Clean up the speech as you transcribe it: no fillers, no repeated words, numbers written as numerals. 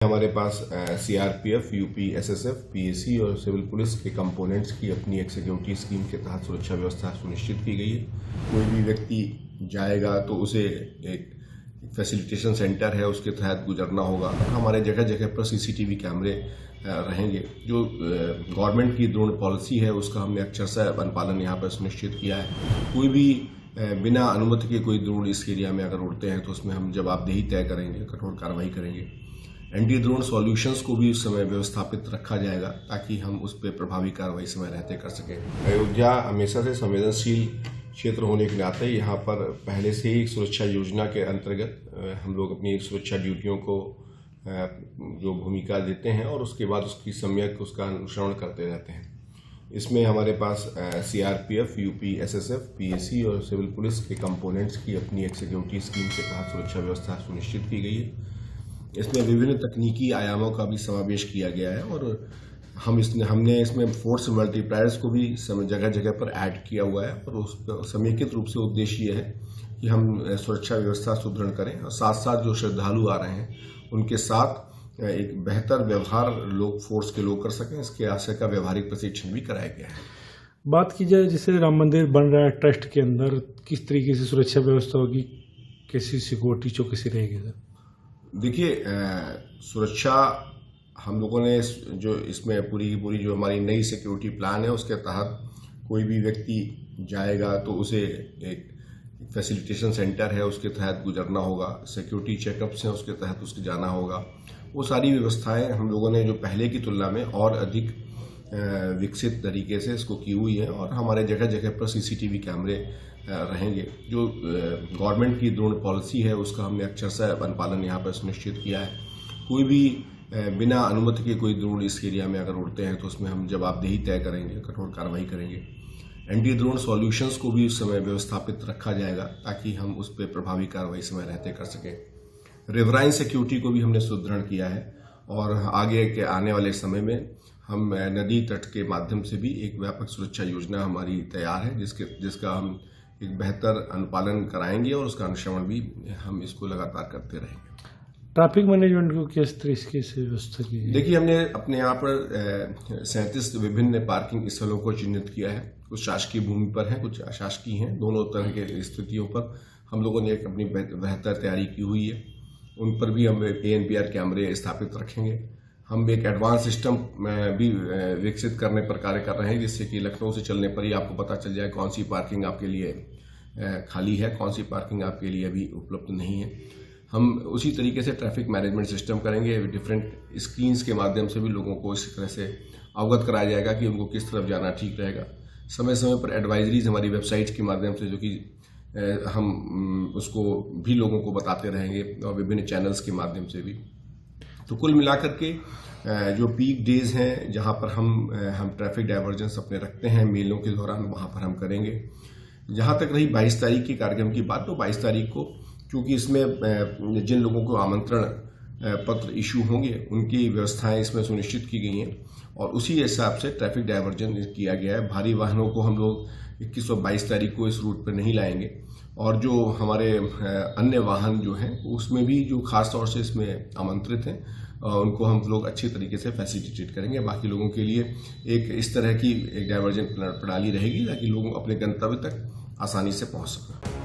हमारे पास CRPF, UP, SSF, PAC और civil police के कंपोनेंट्स की अपनी एक सिक्योरिटी स्कीम के तहत सुरक्षा व्यवस्था सुनिश्चित की गई है। कोई भी व्यक्ति जाएगा तो उसे एक फैसिलिटेशन सेंटर है, उसके तहत गुजरना होगा। हमारे जगह जगह पर सीसीटीवी कैमरे रहेंगे। जो गवर्नमेंट की ड्रोन पॉलिसी है उसका हमने अक्षरशः अनुपालन यहाँ पर सुनिश्चित किया है। कोई भी बिना अनुमति के कोई ड्रोन इस एरिया में अगर उड़ते हैं तो उसमें हम जवाबदेही तय करेंगे, कठोर कार्रवाई करेंगे। एंटी ड्रोन सॉल्यूशंस को भी उस समय व्यवस्थापित रखा जाएगा ताकि हम उस पर प्रभावी कार्रवाई समय रहते कर सकें। अयोध्या हमेशा से संवेदनशील क्षेत्र होने के नाते यहाँ पर पहले से ही सुरक्षा योजना के अंतर्गत हम लोग अपनी सुरक्षा ड्यूटियों को जो भूमिका देते हैं और उसके बाद उसकी सम्यक उसका अनुसरण करते रहते हैं। इसमें हमारे पास सीआरपीएफ, यूपी, एसएसएफ, पीएसी और सिविल पुलिस के कंपोनेंट्स की अपनी एक सिक्योरिटी स्कीम के तहत सुरक्षा व्यवस्था सुनिश्चित की गई है। इसमें विभिन्न तकनीकी आयामों का भी समावेश किया गया है और हमने इसमें फोर्स मल्टीप्लायर्स को भी जगह जगह पर ऐड किया हुआ है और उस समेकित रूप से उद्देश्य ये है कि हम सुरक्षा व्यवस्था सुदृढ़ करें और साथ साथ जो श्रद्धालु आ रहे हैं उनके साथ एक बेहतर व्यवहार फोर्स के लोग कर सकें, इसके आशय का व्यवहारिक प्रशिक्षण भी कराया गया है। बात की जाए जैसे राम मंदिर बन रहा है ट्रस्ट के अंदर, किस तरीके से सुरक्षा व्यवस्था होगी, कैसी सिक्योरिटी चौकसी रहेगी सर? देखिए, सुरक्षा हम लोगों ने जो इसमें पूरी जो हमारी नई सिक्योरिटी प्लान है उसके तहत कोई भी व्यक्ति जाएगा तो उसे एक फैसिलिटेशन सेंटर है, उसके तहत गुजरना होगा। सिक्योरिटी चेकअप्स हैं, उसके तहत उसके जाना होगा। वो सारी व्यवस्थाएं हम लोगों ने जो पहले की तुलना में और अधिक विकसित तरीके से इसको की हुई है और हमारे जगह जगह पर सीसीटीवी कैमरे रहेंगे। जो गवर्नमेंट की ड्रोन पॉलिसी है उसका हमने अक्षरशः अनुपालन यहाँ पर सुनिश्चित किया है। कोई भी बिना अनुमति के कोई ड्रोन इस एरिया में अगर उड़ते हैं तो उसमें हम जवाबदेही तय करेंगे, कठोर कार्रवाई करेंगे। एंटी ड्रोन सॉल्यूशंस को भी उस समय व्यवस्थापित रखा जाएगा ताकि हम उस पर प्रभावी कार्रवाई समय रहते कर सकें। रिवराइन सिक्योरिटी को भी हमने सुदृढ़ किया है और आगे के आने वाले समय में हम नदी तट के माध्यम से भी एक व्यापक सुरक्षा योजना हमारी तैयार है जिसका हम एक बेहतर अनुपालन कराएंगे और उसका अनुश्रवण भी हम इसको लगातार करते रहेंगे। ट्रैफिक मैनेजमेंट को किस तरीके से व्यवस्था की? देखिए, हमने अपने यहाँ पर 37 विभिन्न पार्किंग स्थलों को चिन्हित किया है। कुछ शासकीय भूमि पर हैं, कुछ अशासकीय हैं। दोनों तरह के स्थितियों पर हम लोगों ने एक अपनी बेहतर तैयारी की हुई है। उन पर भी हम ANPR कैमरे स्थापित रखेंगे। हम एक एडवांस सिस्टम भी विकसित करने पर कार्य कर रहे हैं जिससे कि लखनऊ से चलने पर ही आपको पता चल जाए कौन सी पार्किंग आपके लिए खाली है, कौन सी पार्किंग आपके लिए अभी उपलब्ध नहीं है। हम उसी तरीके से ट्रैफिक मैनेजमेंट सिस्टम करेंगे। डिफरेंट स्क्रीन्स के माध्यम से भी लोगों को इस तरह से अवगत कराया जाएगा कि उनको किस तरफ जाना ठीक रहेगा। समय समय पर एडवाइजरीज हमारी वेबसाइट के माध्यम से जो कि हम उसको भी लोगों को बताते रहेंगे और विभिन्न चैनल्स के माध्यम से भी। तो कुल मिलाकर के जो पीक डेज हैं जहां पर हम ट्रैफिक डायवर्जेंस अपने रखते हैं मेलों के दौरान, वहां पर हम करेंगे। जहां तक रही 22 तारीख के कार्यक्रम की बात, तो 22 तारीख को क्योंकि इसमें जिन लोगों को आमंत्रण पत्र इशू होंगे उनकी व्यवस्थाएं इसमें सुनिश्चित की गई हैं और उसी हिसाब से ट्रैफिक डायवर्जन किया गया है। भारी वाहनों को हम लोग 21 और 22 तारीख को इस रूट पर नहीं लाएंगे और जो हमारे अन्य वाहन जो हैं उसमें भी जो खास तौर से इसमें आमंत्रित हैं उनको हम लोग अच्छी तरीके से फैसिलिटेट करेंगे। बाकी लोगों के लिए एक इस तरह की एक डायवर्जन प्रणाली रहेगी ताकि लोग अपने गंतव्य तक आसानी से पहुंच सकें।